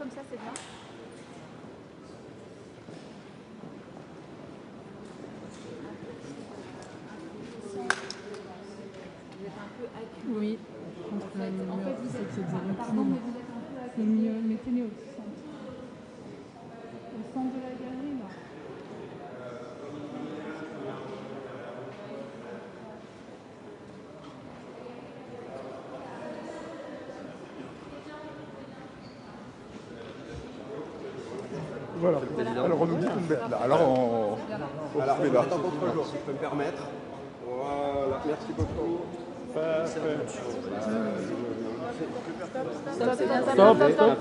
comme ça, c'est bien. Vous êtes un peu acculé. Oui. En fait, vous êtes... Pardon, mais vous êtes un peu C'est acculé. mieux, mettez-les au centre. Au centre de la galerie, là. Voilà. Alors on nous dit de nous mettre là. Alors on se met là. Attends, contre-jour, si je peux me permettre. Voilà, merci beaucoup. Parfait. Stop, c'est bien, Stop, stop.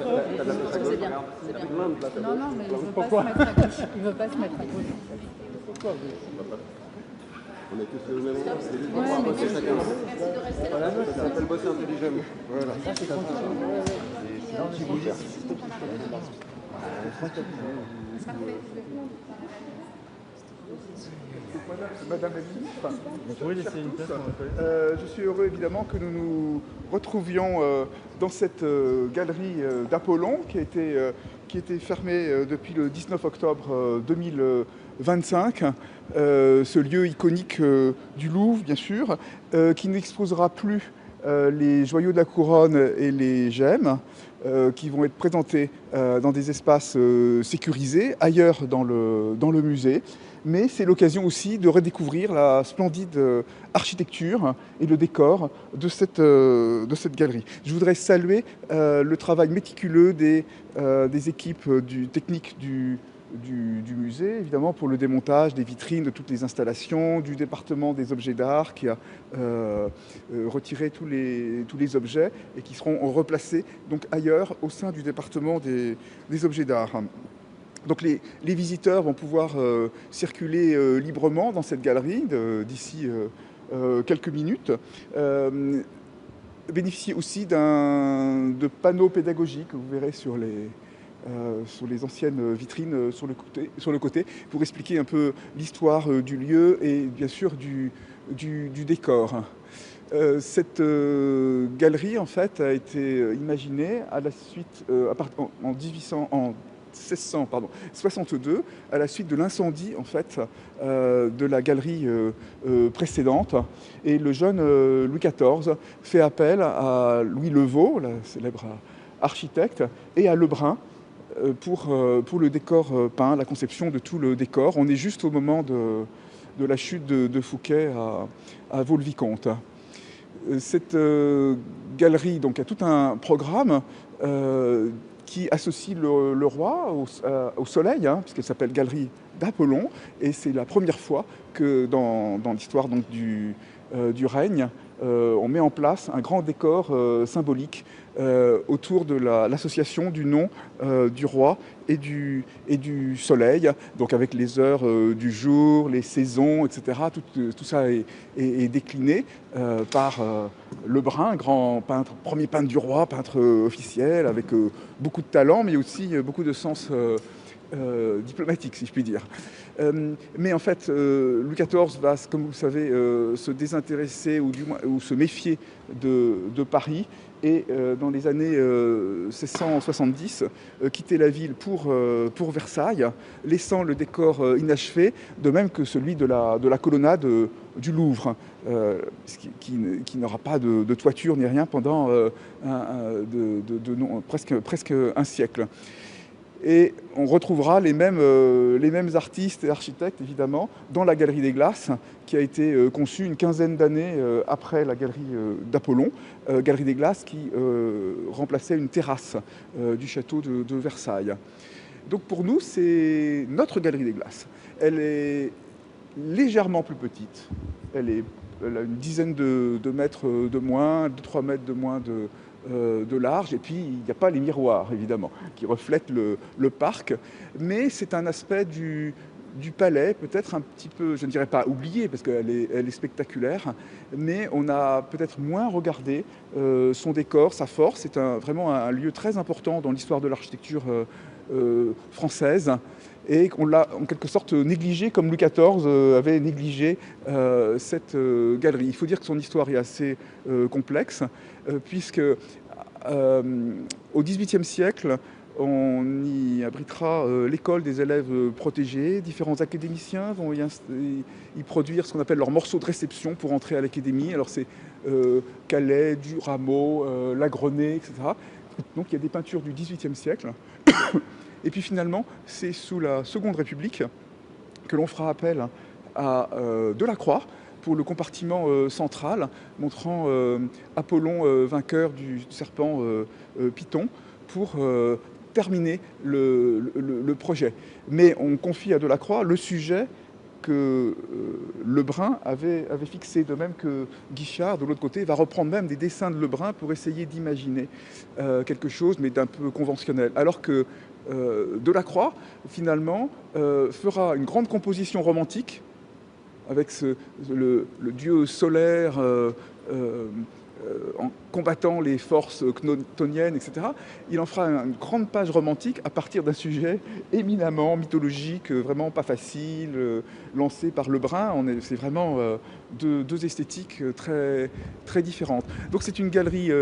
C'est bien. Non, non, mais il veut pas se mettre à gauche. Il veut pas se mettre à gauche. Pourquoi On est tous au même endroit, c'est juste Ouais, pour mais bosser chacun. Merci de rester là. Ça s'appelle bosser intelligemment. Voilà. Madame la ministre, je suis heureux évidemment que nous nous retrouvions dans cette galerie d'Apollon qui a été fermée depuis le 19 octobre 2025. Ce lieu iconique du Louvre, bien sûr, qui n'exposera plus les joyaux de la couronne et les gemmes qui vont être présentés dans des espaces sécurisés ailleurs dans le musée. Mais c'est l'occasion aussi de redécouvrir la splendide architecture et le décor de cette galerie. Je voudrais saluer le travail méticuleux des équipes techniques du musée, évidemment pour le démontage des vitrines, de toutes les installations, du département des objets d'art qui a retiré tous les objets et qui seront replacés donc ailleurs au sein du département des objets d'art. Donc les visiteurs vont pouvoir circuler librement dans cette galerie d'ici quelques minutes. Bénéficier aussi de panneaux pédagogiques que vous verrez sur les anciennes vitrines sur le côté pour expliquer un peu l'histoire du lieu et bien sûr du décor. Cette galerie en fait a été imaginée à la suite en 1662, à la suite de l'incendie en fait de la galerie précédente. Et le jeune Louis XIV fait appel à Louis Levaux, le célèbre architecte, et à Lebrun pour le décor peint, la conception de tout le décor. On est juste au moment de la chute de Fouquet à Vaux-le-Vicomte. Cette galerie donc, a tout un programme qui associe le roi au soleil, puisqu'elle s'appelle Galerie d'Apollon, et c'est la première fois que dans l'histoire du règne, on met en place un grand décor symbolique autour de l'association du nom du roi et du soleil, donc avec les heures du jour, les saisons, etc. Tout ça est décliné par Lebrun, grand peintre, premier peintre du roi, peintre officiel, avec beaucoup de talent, mais aussi beaucoup de sens diplomatique, si je puis dire. Mais en fait, Louis XIV va, comme vous le savez, se désintéresser ou se méfier de Paris et dans les années 1670, quitter la ville pour Versailles, laissant le décor inachevé, de même que celui de la colonnade du Louvre, qui n'aura pas de toiture ni rien pendant presque un siècle. Et on retrouvera les mêmes artistes et architectes, évidemment, dans la Galerie des Glaces, qui a été conçue une quinzaine d'années après la Galerie d'Apollon. Galerie des Glaces qui remplaçait une terrasse du château de Versailles. Donc pour nous, c'est notre Galerie des Glaces. Elle est légèrement plus petite. Elle a une dizaine de mètres de moins, 2-3 mètres de moins de large, et puis il n'y a pas les miroirs évidemment qui reflètent le parc, mais c'est un aspect du palais peut-être un petit peu, je ne dirais pas oublié parce qu'elle est spectaculaire, mais on a peut-être moins regardé son décor, sa force. C'est vraiment un lieu très important dans l'histoire de l'architecture française, et qu'on l'a en quelque sorte négligé comme Louis XIV avait négligé cette galerie. Il faut dire que son histoire est assez complexe, puisque au XVIIIe siècle, On y abritera l'école des élèves protégés. Différents académiciens vont y produire ce qu'on appelle leur morceau de réception pour entrer à l'académie. Alors c'est Calais, du Rameau, La Grenée, etc. Donc il y a des peintures du XVIIIe siècle. Et puis finalement, c'est sous la Seconde République que l'on fera appel à Delacroix pour le compartiment central, montrant Apollon vainqueur du serpent Python, pour terminer le projet. Mais on confie à Delacroix le sujet que Lebrun avait fixé, de même que Guichard, de l'autre côté, va reprendre même des dessins de Lebrun pour essayer d'imaginer quelque chose, mais d'un peu conventionnel. Alors que Delacroix, finalement, fera une grande composition romantique avec le dieu solaire en combattant les forces chtoniennes, etc. Il en fera une grande page romantique à partir d'un sujet éminemment mythologique, vraiment pas facile, lancé par Lebrun. C'est vraiment deux esthétiques très, très différentes. Donc c'est une galerie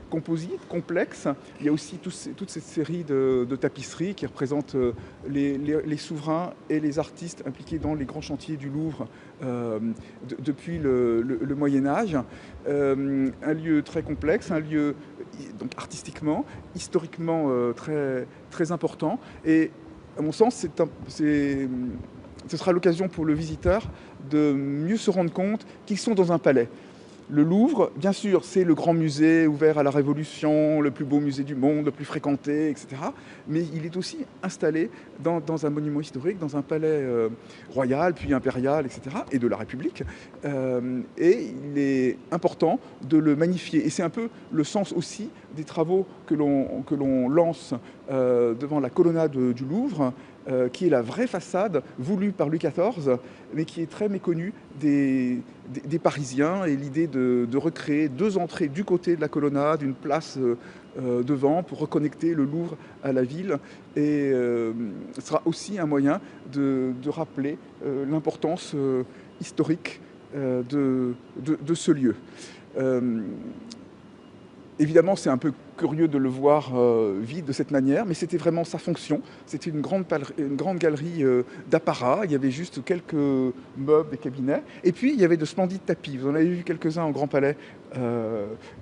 composite, complexe. Il y a aussi toute cette série de tapisseries qui représentent les souverains et les artistes impliqués dans les grands chantiers du Louvre depuis le Moyen-Âge. Un lieu très complexe, un lieu donc artistiquement, historiquement très, très important. Et à mon sens, ce sera l'occasion pour le visiteur de mieux se rendre compte qu'ils sont dans un palais. Le Louvre, bien sûr, c'est le grand musée ouvert à la Révolution, le plus beau musée du monde, le plus fréquenté, etc. Mais il est aussi installé dans un monument historique, dans un palais royal, puis impérial, etc., et de la République. Et il est important de le magnifier. Et c'est un peu le sens aussi des travaux que l'on lance devant la colonnade du Louvre, qui est la vraie façade voulue par Louis XIV, mais qui est très méconnue des Parisiens, et l'idée de recréer deux entrées du côté de la colonnade, une place devant pour reconnecter le Louvre à la ville, et ce sera aussi un moyen de rappeler l'importance historique de ce lieu. Évidemment, c'est un peu curieux de le voir vide de cette manière, mais c'était vraiment sa fonction. C'était une grande galerie d'apparat. Il y avait juste quelques meubles et cabinets. Et puis, il y avait de splendides tapis. Vous en avez vu quelques-uns au Grand Palais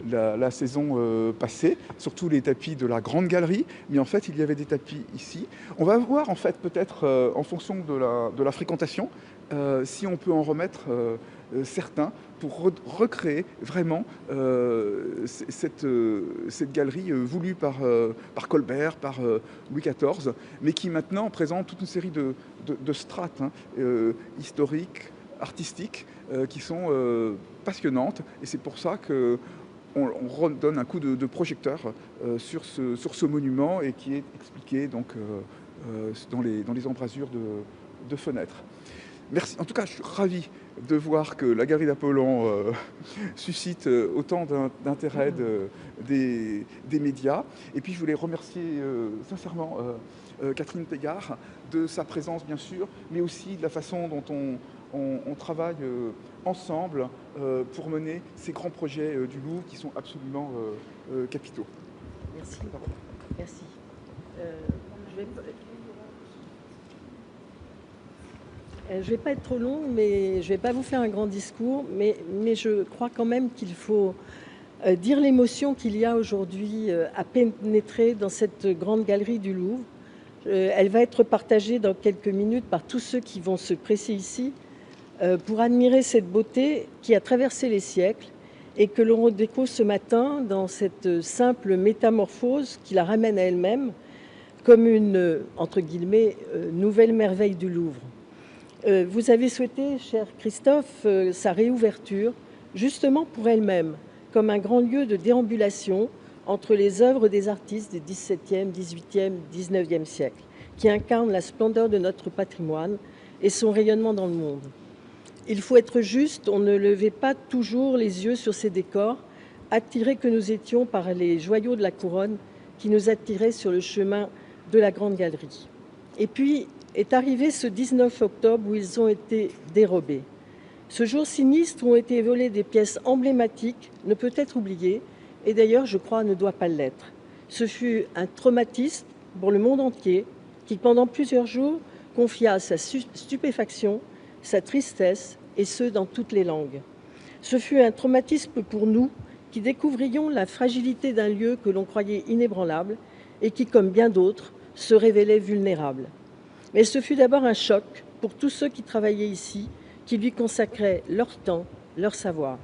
la saison passée, surtout les tapis de la Grande Galerie. Mais en fait, il y avait des tapis ici. On va voir, en fait, peut-être, en fonction de la fréquentation, si on peut en remettre certains pour recréer vraiment cette galerie voulue par Colbert, par Louis XIV, mais qui maintenant présente toute une série de strates historiques, artistiques, qui sont passionnantes. Et c'est pour ça qu'on redonne un coup de projecteur sur ce monument, et qui est expliqué donc, dans les embrasures de fenêtres. Merci. En tout cas, je suis ravi de voir que la galerie d'Apollon suscite autant d'intérêt des médias. Et puis, je voulais remercier sincèrement Catherine Pégard de sa présence, bien sûr, mais aussi de la façon dont on travaille ensemble pour mener ces grands projets du Louvre qui sont absolument capitaux. Merci. Merci. Je ne vais pas être trop long, mais je ne vais pas vous faire un grand discours, mais je crois quand même qu'il faut dire l'émotion qu'il y a aujourd'hui à pénétrer dans cette grande galerie du Louvre. Elle va être partagée dans quelques minutes par tous ceux qui vont se presser ici pour admirer cette beauté qui a traversé les siècles et que l'on redécouvre ce matin dans cette simple métamorphose qui la ramène à elle-même comme une, entre guillemets, nouvelle merveille du Louvre. Vous avez souhaité, cher Christophe, sa réouverture, justement pour elle-même, comme un grand lieu de déambulation entre les œuvres des artistes du XVIIe, XVIIIe, XIXe siècle, qui incarnent la splendeur de notre patrimoine et son rayonnement dans le monde. Il faut être juste, on ne levait pas toujours les yeux sur ces décors, attirés que nous étions par les joyaux de la couronne qui nous attiraient sur le chemin de la Grande Galerie. Et puis, est arrivé ce 19 octobre où ils ont été dérobés. Ce jour sinistre où ont été volées des pièces emblématiques ne peut être oublié, et d'ailleurs, je crois, ne doit pas l'être. Ce fut un traumatisme pour le monde entier, qui pendant plusieurs jours confia sa stupéfaction, sa tristesse, et ce dans toutes les langues. Ce fut un traumatisme pour nous qui découvrions la fragilité d'un lieu que l'on croyait inébranlable et qui, comme bien d'autres, se révélait vulnérable. Mais ce fut d'abord un choc pour tous ceux qui travaillaient ici, qui lui consacraient leur temps, leur savoir.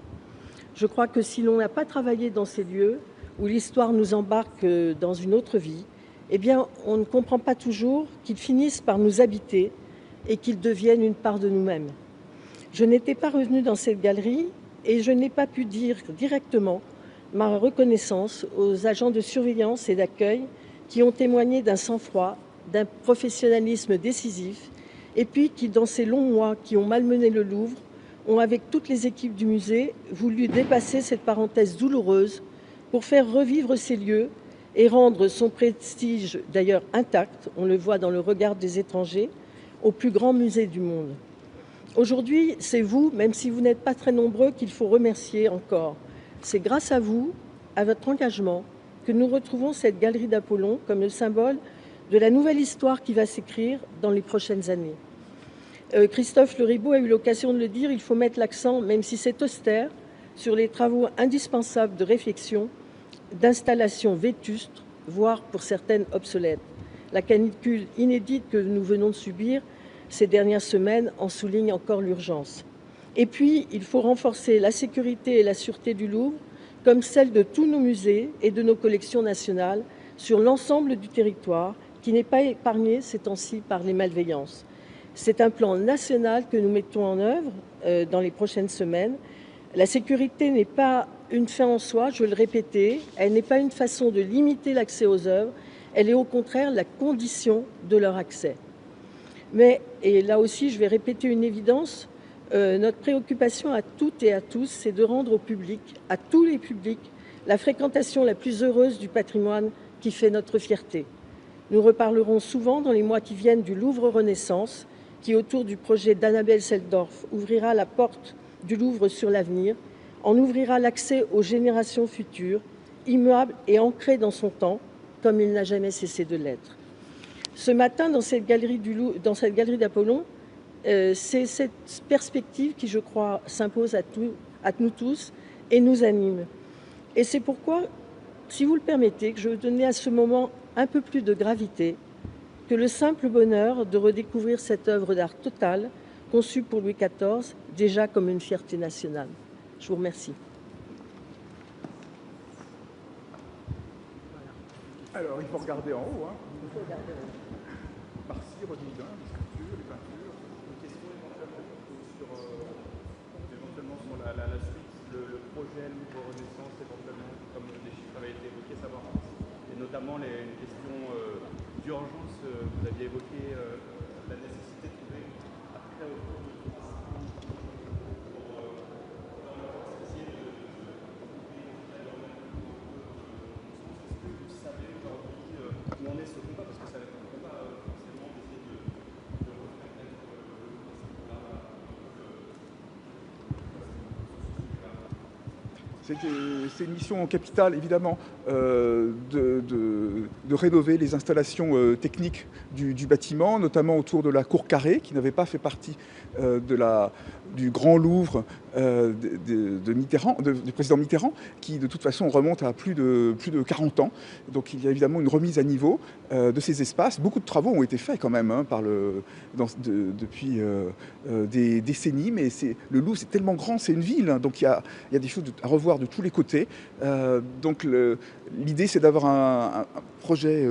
Je crois que si l'on n'a pas travaillé dans ces lieux, où l'histoire nous embarque dans une autre vie, eh bien, on ne comprend pas toujours qu'ils finissent par nous habiter et qu'ils deviennent une part de nous-mêmes. Je n'étais pas revenue dans cette galerie et je n'ai pas pu dire directement ma reconnaissance aux agents de surveillance et d'accueil qui ont témoigné d'un sang-froid, d'un professionnalisme décisif, et puis qui, dans ces longs mois qui ont malmené le Louvre, ont, avec toutes les équipes du musée, voulu dépasser cette parenthèse douloureuse pour faire revivre ces lieux et rendre son prestige, d'ailleurs intact, on le voit dans le regard des étrangers, au plus grand musée du monde. Aujourd'hui, c'est vous, même si vous n'êtes pas très nombreux, qu'il faut remercier encore. C'est grâce à vous, à votre engagement, que nous retrouvons cette galerie d'Apollon comme le symbole de la nouvelle histoire qui va s'écrire dans les prochaines années. Christophe Leribaud a eu l'occasion de le dire, il faut mettre l'accent, même si c'est austère, sur les travaux indispensables de réflexion, d'installation vétuste, voire pour certaines obsolètes. La canicule inédite que nous venons de subir ces dernières semaines en souligne encore l'urgence. Et puis, il faut renforcer la sécurité et la sûreté du Louvre, comme celle de tous nos musées et de nos collections nationales, sur l'ensemble du territoire, qui n'est pas épargné ces temps-ci par les malveillances. C'est un plan national que nous mettons en œuvre dans les prochaines semaines. La sécurité n'est pas une fin en soi, je veux le répéter, elle n'est pas une façon de limiter l'accès aux œuvres, elle est au contraire la condition de leur accès. Mais, et là aussi je vais répéter une évidence, notre préoccupation à toutes et à tous, c'est de rendre au public, à tous les publics, la fréquentation la plus heureuse du patrimoine qui fait notre fierté. Nous reparlerons souvent dans les mois qui viennent du Louvre Renaissance, qui, autour du projet d'Annabelle Seldorf, ouvrira la porte du Louvre sur l'avenir, en ouvrira l'accès aux générations futures, immuable et ancré dans son temps, comme il n'a jamais cessé de l'être. Ce matin, dans cette galerie d'Apollon, c'est cette perspective qui, je crois, s'impose à nous tous et nous anime. Et c'est pourquoi, si vous le permettez, que je veux donner à ce moment un peu plus de gravité que le simple bonheur de redécouvrir cette œuvre d'art totale, conçue pour Louis XIV, déjà comme une fierté nationale. Je vous remercie. Alors, il faut regarder en haut. Marcy, Rodin, les sculptures, les peintures. Une question éventuellement sur la suite, le projet Louvre Renaissance, éventuellement, comme les chiffres avaient été évoqués, savoir, et notamment une question d'urgence, vous aviez évoqué la nécessité de trouver après autour de C'est une mission capitale, évidemment, de rénover les installations techniques du bâtiment, notamment autour de la cour carrée, qui n'avait pas fait partie du Grand Louvre du président Mitterrand, qui de toute façon remonte à plus de 40 ans. Donc il y a évidemment une remise à niveau de ces espaces. Beaucoup de travaux ont été faits quand même depuis des décennies, mais le Louvre c'est tellement grand, c'est une ville, hein, donc il y a des choses à revoir de tous les côtés. Donc l'idée c'est d'avoir un projet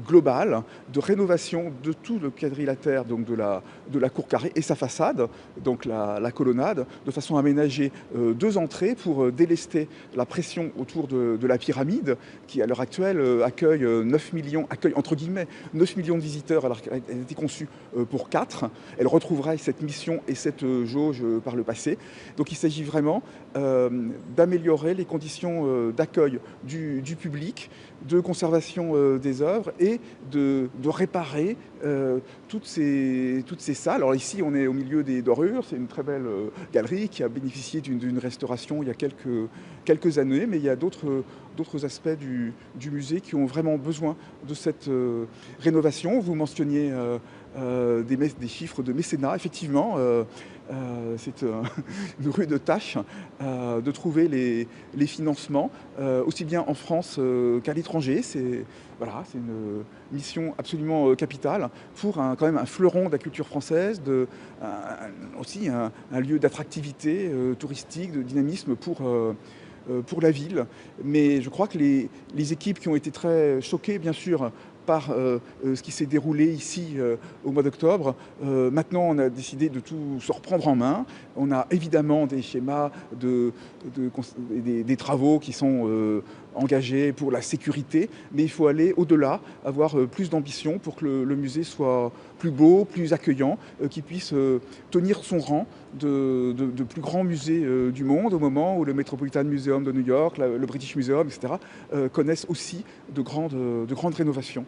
global de rénovation de tout le quadrilatère, donc de la cour carrée et sa façade, donc la colonnade, de façon à aménager 2 entrées pour délester la pression autour de la pyramide, qui à l'heure actuelle accueille 9 millions de visiteurs, alors qu'elle a été conçue pour 4. Elle retrouverait cette mission et cette jauge par le passé. Donc il s'agit vraiment d'améliorer améliorer les conditions d'accueil du public, de conservation des œuvres et de réparer toutes ces salles. Alors ici, on est au milieu des dorures, c'est une très belle galerie qui a bénéficié d'une restauration il y a quelques années, mais il y a d'autres aspects du musée qui ont vraiment besoin de cette rénovation. Vous mentionniez des chiffres de mécénat, effectivement. C'est une rude tâche de trouver les financements, aussi bien en France qu'à l'étranger. C'est une mission absolument capitale pour quand même un fleuron de la culture française, aussi un lieu d'attractivité touristique, de dynamisme pour la ville. Mais je crois que les équipes qui ont été très choquées, bien sûr, par ce qui s'est déroulé ici au mois d'octobre. Maintenant, on a décidé de tout se reprendre en main. On a évidemment des schémas, des travaux qui sont engagés pour la sécurité, mais il faut aller au-delà, avoir plus d'ambition pour que le musée soit plus beau, plus accueillant, qu'il puisse tenir son rang de plus grands musées du monde, au moment où le Metropolitan Museum de New York, le British Museum, etc., connaissent aussi de grandes rénovations.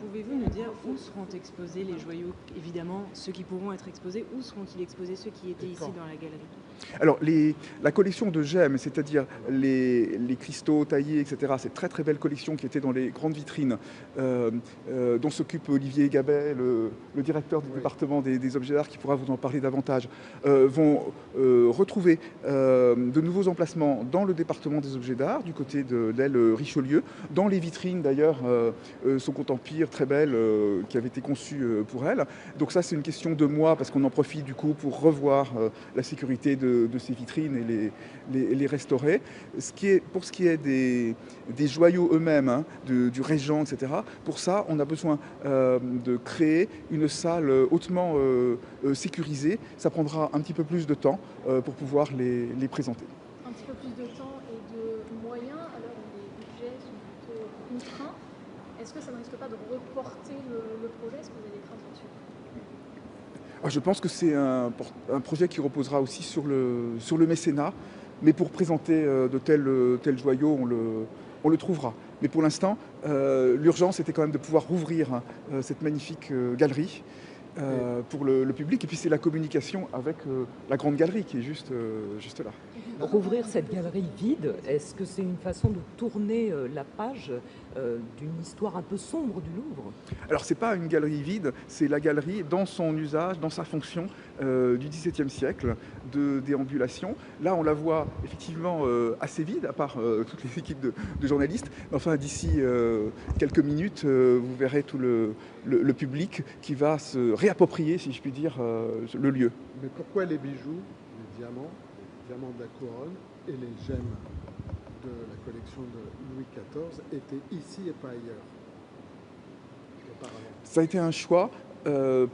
Pouvez-vous nous dire où seront exposés les joyaux? Évidemment, ceux qui pourront être exposés, où seront-ils exposés, ceux qui étaient ici dans la galerie? Alors, la collection de gemmes, c'est-à-dire les cristaux taillés, etc., c'est très très belle collection qui était dans les grandes vitrines, dont s'occupe Olivier Gabet, le directeur du département des objets d'art, qui pourra vous en parler davantage, vont retrouver de nouveaux emplacements dans le département des objets d'art, du côté de l'aile Richelieu, dans les vitrines d'ailleurs, Second Empire, très belle, qui avait été conçue pour elle. Donc ça, c'est une question de mois, parce qu'on en profite du coup pour revoir la sécurité de ces vitrines et les restaurer. Pour ce qui est des joyaux eux-mêmes, hein, du régent, etc., pour ça, on a besoin de créer une salle hautement sécurisée. Ça prendra un petit peu plus de temps pour pouvoir les présenter. Un petit peu plus de temps et de moyens, à l'heure où les budgets sont plutôt contraints. Est-ce que ça ne risque pas de reporter le projet? Est-ce que vous avez des craintes là-dessus? Je pense que c'est un projet qui reposera aussi sur le mécénat, mais pour présenter de tels joyaux, on le trouvera. Mais pour l'instant, l'urgence était quand même de pouvoir rouvrir cette magnifique galerie pour le public. Et puis c'est la communication avec la grande galerie qui est juste là. Rouvrir cette galerie vide, est-ce que c'est une façon de tourner la page d'une histoire un peu sombre du Louvre? Alors c'est pas une galerie vide, c'est la galerie dans son usage, dans sa fonction du XVIIe siècle, de déambulation. Là on la voit effectivement assez vide, à part toutes les équipes de journalistes. Enfin d'ici quelques minutes, vous verrez tout le public qui va se réapproprier, si je puis dire, le lieu. Mais pourquoi les bijoux, les diamants de la couronne et les gemmes de la collection de Louis XIV étaient ici et pas ailleurs? Ça a été un choix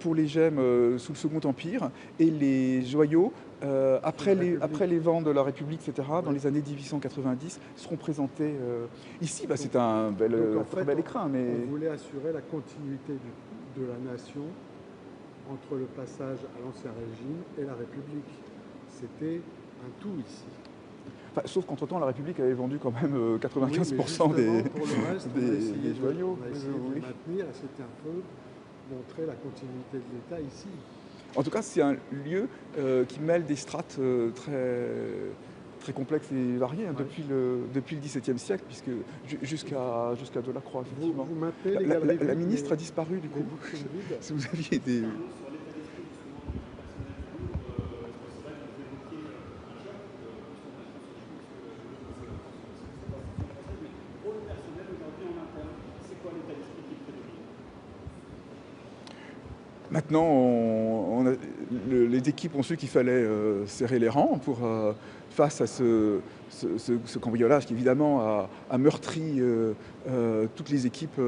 pour les gemmes sous le Second Empire et les joyaux après les vents de la République, etc., dans les années 1890, seront présentés ici. C'est un très bel écrin. Mais on voulait assurer la continuité de la nation entre le passage à l'Ancien Régime et la République. C'était un tout ici. Sauf qu'entre-temps, la République avait vendu quand même 95% oui, des joyaux. On a essayé de les maintenir, et c'était un peu montrer la continuité de l'État ici. En tout cas, c'est un lieu qui mêle des strates très complexes et variées depuis le XVIIe siècle, puisque jusqu'à Delacroix, effectivement. Vous maintenez les galeries la ministre a disparu, du coup. Si vous aviez des... Maintenant, les équipes ont su qu'il fallait serrer les rangs face à ce cambriolage qui, évidemment, a meurtri toutes les équipes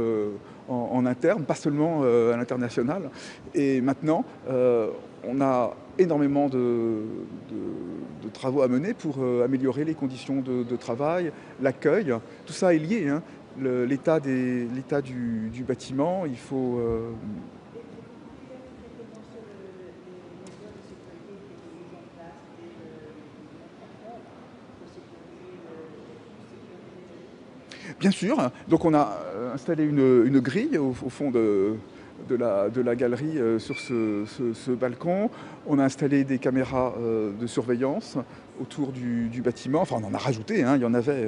en interne, pas seulement à l'international. Et maintenant, on a énormément de travaux à mener pour améliorer les conditions de travail, l'accueil. Tout ça est lié, hein. L'état du bâtiment, il faut... Bien sûr, donc on a installé une grille au fond de la galerie sur ce balcon. On a installé des caméras de surveillance autour du bâtiment. Enfin, on en a rajouté, hein, il y en avait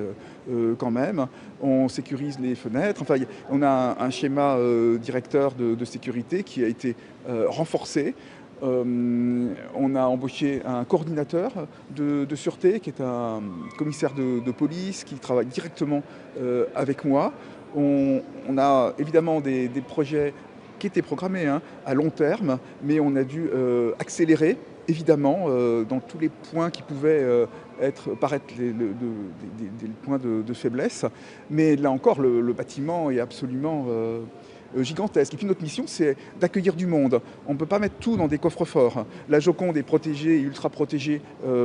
quand même. On sécurise les fenêtres. Enfin, on a un schéma directeur de sécurité qui a été renforcé. On a embauché un coordinateur de sûreté qui est un commissaire de police qui travaille directement avec moi. On a évidemment des projets qui étaient programmés à long terme, mais on a dû accélérer évidemment dans tous les points qui pouvaient paraître des points de faiblesse. Mais là encore, le bâtiment est absolument gigantesque. Et puis notre mission, c'est d'accueillir du monde. On ne peut pas mettre tout dans des coffres-forts. La Joconde est protégée et ultra protégée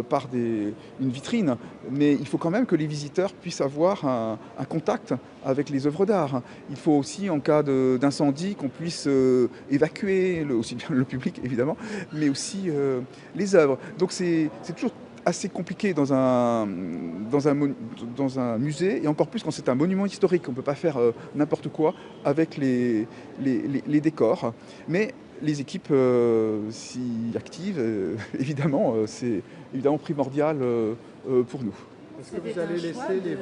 par une vitrine, mais il faut quand même que les visiteurs puissent avoir un contact avec les œuvres d'art. Il faut aussi, en cas d'incendie, qu'on puisse évacuer, aussi bien le public évidemment, mais aussi les œuvres. Donc c'est toujours assez compliqué dans un musée, et encore plus quand c'est un monument historique. On ne peut pas faire n'importe quoi avec les décors. Mais les équipes s'y activent, évidemment, c'est évidemment primordial pour nous. Est-ce que vous allez laisser les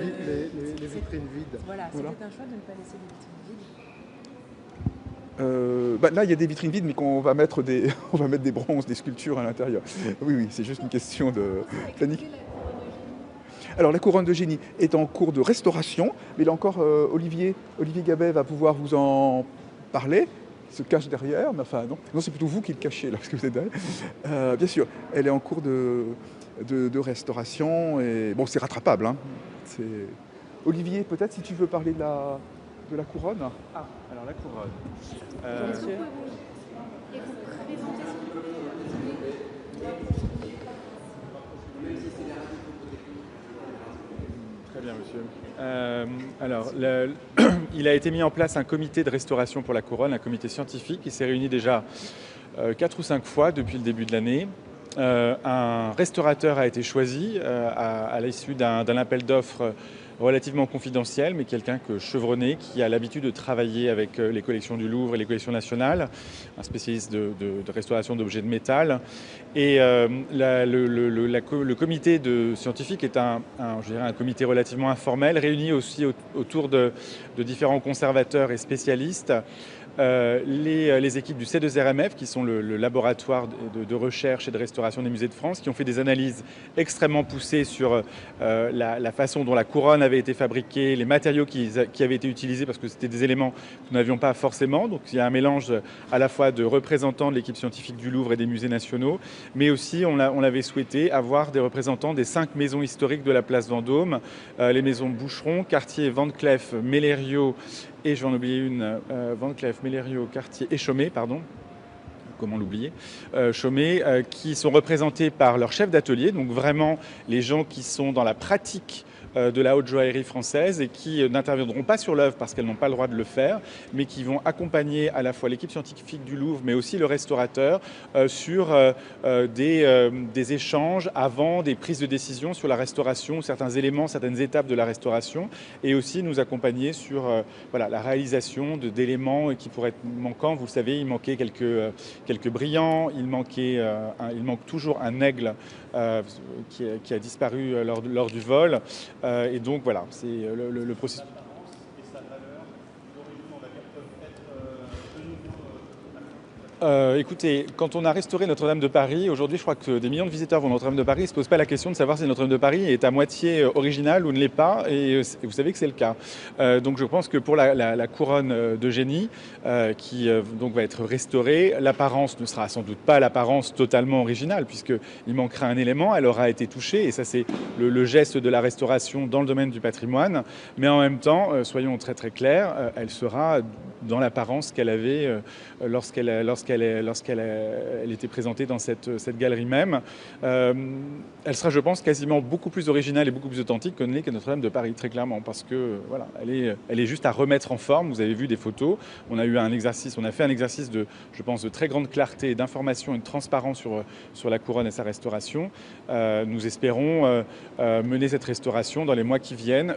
vitrines vides? Voilà, c'était un choix de ne pas laisser les vitrines vides. Là, il y a des vitrines vides, mais qu'on va mettre on va mettre des bronzes, des sculptures à l'intérieur. Oui, c'est juste une question de planning. Alors, la couronne de génie est en cours de restauration, mais là encore, Olivier Gabet va pouvoir vous en parler. Il se cache derrière, mais enfin, non, c'est plutôt vous qui le cachez, là, parce que vous êtes derrière. Bien sûr, elle est en cours de restauration, et bon, c'est rattrapable. Hein. Olivier, peut-être, si tu veux parler de la couronne. Ah, alors la couronne. Est-ce que vous pouvez vous présenter, s'il vous plaît? Très bien, monsieur. Il a été mis en place un comité de restauration pour la couronne, un comité scientifique qui s'est réuni déjà 4 ou 5 fois depuis le début de l'année. Un restaurateur a été choisi à l'issue d'un appel d'offres relativement confidentiel, mais quelqu'un chevronné qui a l'habitude de travailler avec les collections du Louvre et les collections nationales, un spécialiste de restauration d'objets de métal. Et le comité scientifique est un comité relativement informel, réuni aussi autour de différents conservateurs et spécialistes. Les équipes du C2RMF, qui sont le laboratoire de recherche et de restauration des musées de France, qui ont fait des analyses extrêmement poussées sur la façon dont la couronne avait été fabriquée, les matériaux qui avaient été utilisés, parce que c'était des éléments que nous n'avions pas forcément. Donc il y a un mélange à la fois de représentants de l'équipe scientifique du Louvre et des musées nationaux, mais aussi on l'avait souhaité avoir des représentants des 5 maisons historiques de la place Vendôme, les maisons Boucheron, Cartier, Van Cleef, Mellerio, et je vais en oublier une, Van Cleef, Mellerio, Cartier et Chaumet, pardon. Comment l'oublier, Chaumet, qui sont représentés par leur chef d'atelier, donc vraiment les gens qui sont dans la pratique de la haute joaillerie française et qui n'interviendront pas sur l'œuvre parce qu'elles n'ont pas le droit de le faire, mais qui vont accompagner à la fois l'équipe scientifique du Louvre, mais aussi le restaurateur sur des échanges avant des prises de décision sur la restauration, certains éléments, certaines étapes de la restauration, et aussi nous accompagner sur la réalisation d'éléments qui pourraient être manquants. Vous le savez, il manquait quelques brillants, il manque toujours un aigle qui a disparu lors du vol. Et donc voilà, c'est le processus. Écoutez, quand on a restauré Notre-Dame de Paris, aujourd'hui je crois que des millions de visiteurs vont à Notre-Dame de Paris, ils ne se posent pas la question de savoir si Notre-Dame de Paris est à moitié originale ou ne l'est pas, et vous savez que c'est le cas. Donc je pense que pour la couronne de génie, qui donc va être restaurée, l'apparence ne sera sans doute pas l'apparence totalement originale, puisqu'il manquera un élément, elle aura été touchée, et ça c'est le geste de la restauration dans le domaine du patrimoine, mais en même temps, soyons très très clairs, elle sera dans l'apparence qu'elle avait lorsqu'elle elle était présentée dans cette galerie même. Elle sera, je pense, quasiment beaucoup plus originale et beaucoup plus authentique que ne l'est Notre-Dame de Paris, très clairement, parce que voilà, elle est juste à remettre en forme. Vous avez vu des photos. On a fait un exercice de, je pense, de très grande clarté, d'information et de transparence sur la couronne et sa restauration. Nous espérons mener cette restauration dans les mois qui viennent.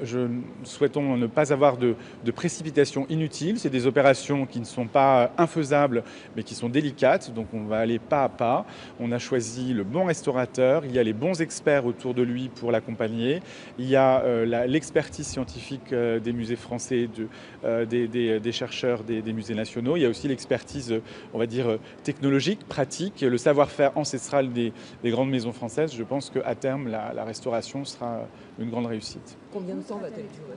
Souhaitons ne pas avoir de précipitation inutile. C'est des opérations qui ne sont pas infaisables, mais qui sont délicates. Donc on va aller pas à pas. On a choisi le bon restaurateur. Il y a les bons experts autour de lui pour l'accompagner. Il y a l'expertise scientifique des musées français, des chercheurs des musées nationaux. Il y a aussi l'expertise, on va dire, technologique, pratique, le savoir-faire ancestral des grandes maisons françaises. Je pense qu'à terme, la restauration sera une grande réussite. Combien de temps va-t-elle durer ?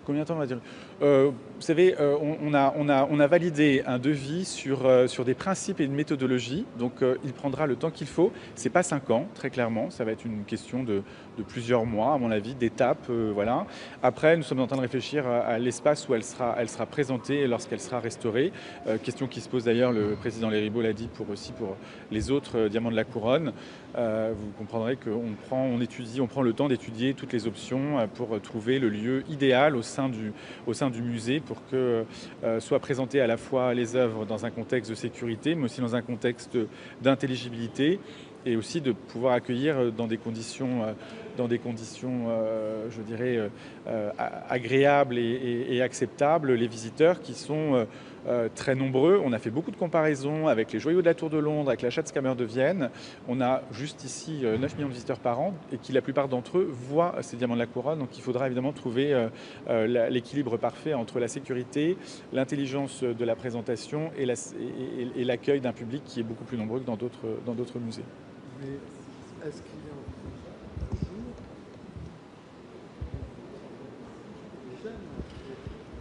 Combien de temps on va dire vous savez, on a validé un devis sur des principes et une méthodologie, donc il prendra le temps qu'il faut. C'est pas 5 ans, très clairement, ça va être une question de plusieurs mois, à mon avis, d'étapes, voilà. Après, nous sommes en train de réfléchir à l'espace où elle sera présentée lorsqu'elle sera restaurée. Question qui se pose d'ailleurs, le président Leribaud l'a dit pour les autres diamants de la couronne. Vous comprendrez qu'on prend le temps d'étudier toutes les options pour trouver le lieu idéal au sein du musée pour que soient présentées à la fois les œuvres dans un contexte de sécurité, mais aussi dans un contexte d'intelligibilité, et aussi de pouvoir accueillir dans des conditions, je dirais, agréables et acceptables les visiteurs qui sont très nombreux. On a fait beaucoup de comparaisons avec les joyaux de la Tour de Londres, avec la Schatzkammer de Vienne. On a juste ici 9 millions de visiteurs par an et qui, la plupart d'entre eux, voient ces diamants de la couronne. Donc il faudra évidemment trouver l'équilibre parfait entre la sécurité, l'intelligence de la présentation et l'accueil d'un public qui est beaucoup plus nombreux que dans d'autres musées. Mais est-ce qu'il y a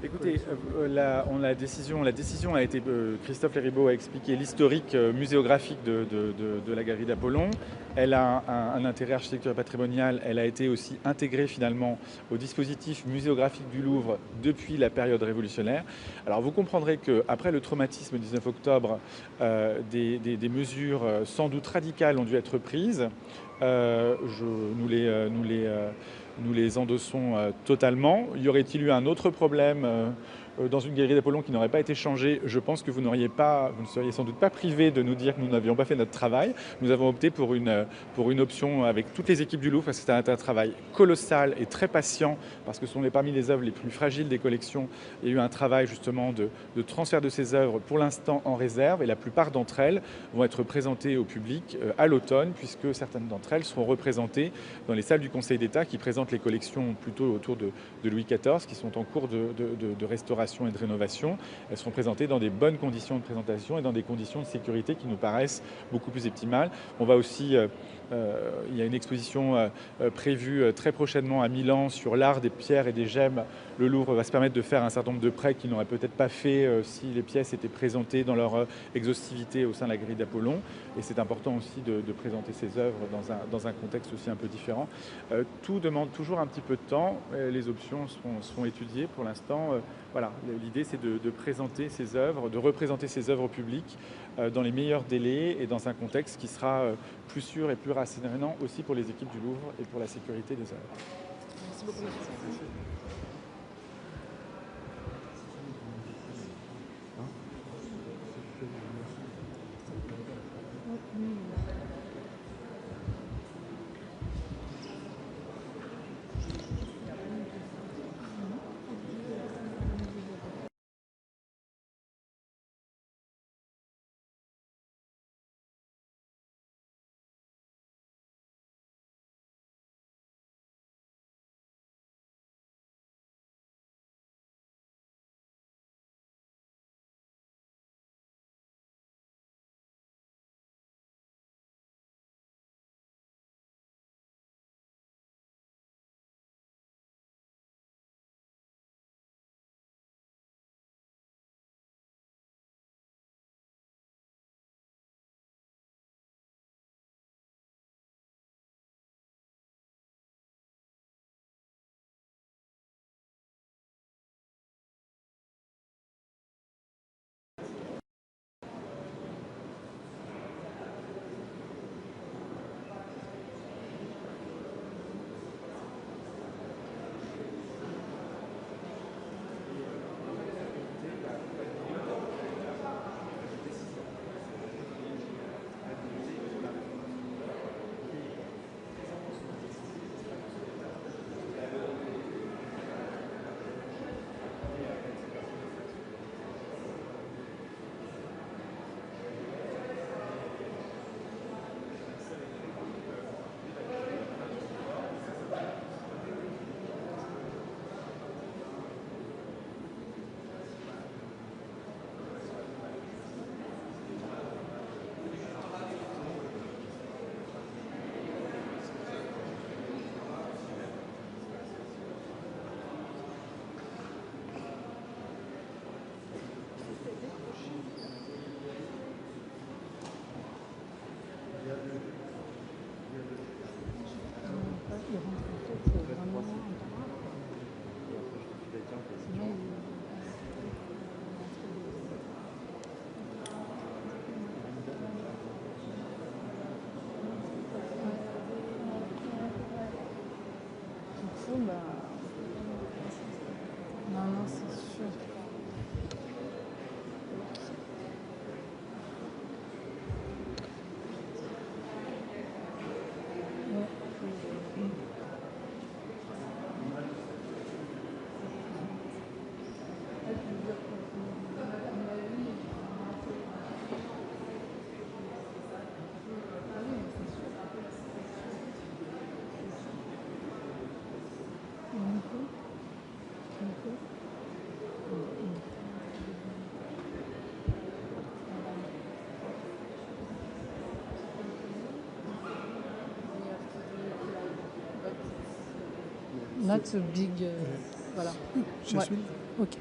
Écoutez, la décision a été, Christophe Leribaud a expliqué l'historique muséographique de la galerie d'Apollon. Elle a un intérêt architectural et patrimonial. Elle a été aussi intégrée finalement au dispositif muséographique du Louvre depuis la période révolutionnaire. Alors vous comprendrez qu'après le traumatisme du 19 octobre, des mesures sans doute radicales ont dû être prises. Nous les endossons totalement. Y aurait-il eu un autre problème dans une galerie d'Apollon qui n'aurait pas été changée? Je pense que vous ne seriez sans doute pas privé de nous dire que nous n'avions pas fait notre travail. Nous avons opté pour une option avec toutes les équipes du Louvre, parce que c'était un travail colossal et très patient, parce que ce sont parmi les œuvres les plus fragiles des collections. Il y a eu un travail justement de transfert de ces œuvres pour l'instant en réserve, et la plupart d'entre elles vont être présentées au public à l'automne, puisque certaines d'entre elles seront représentées dans les salles du Conseil d'État qui présentent les collections plutôt autour de Louis XIV, qui sont en cours de restauration et de rénovation. Elles seront présentées dans des bonnes conditions de présentation et dans des conditions de sécurité qui nous paraissent beaucoup plus optimales. On va aussi, il y a une exposition prévue très prochainement à Milan sur l'art des pierres et des gemmes. Le Louvre va se permettre de faire un certain nombre de prêts qu'il n'aurait peut-être pas fait si les pièces étaient présentées dans leur exhaustivité au sein de la grille d'Apollon. Et c'est important aussi de présenter ces œuvres dans un contexte aussi un peu différent. Tout demande toujours un petit peu de temps. Les options seront étudiées pour l'instant. Voilà, l'idée c'est de présenter ces œuvres, de représenter ces œuvres au public dans les meilleurs délais et dans un contexte qui sera plus sûr et plus rassurant aussi pour les équipes du Louvre et pour la sécurité des œuvres. Merci beaucoup. not a big. Voilà. Je suis. Ok.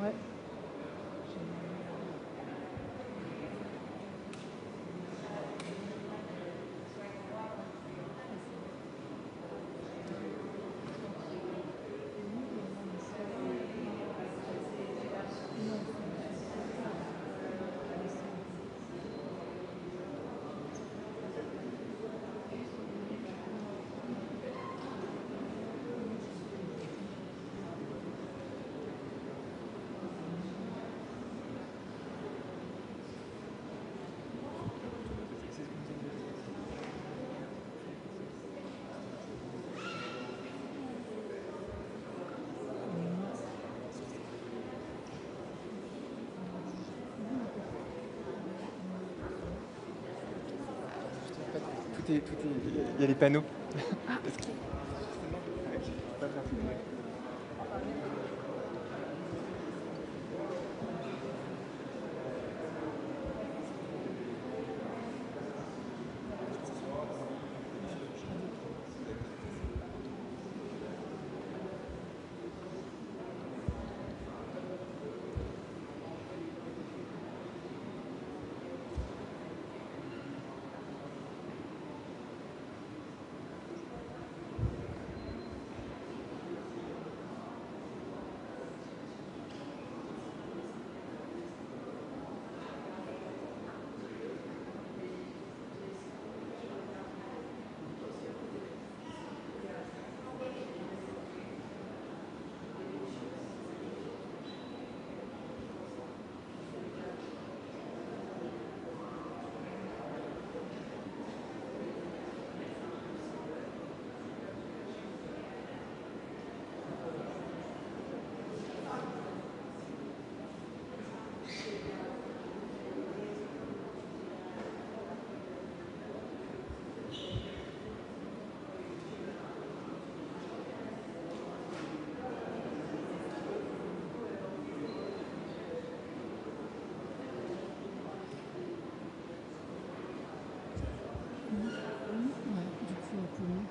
Ouais. Il y a les panneaux.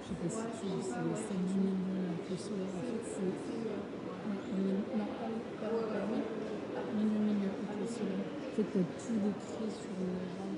Je sais pas si c'est celle du milieu un peu solaire. En fait, c'est. Non, pas milieu, ok, solaire. En fait, t'as tout décrit sur le.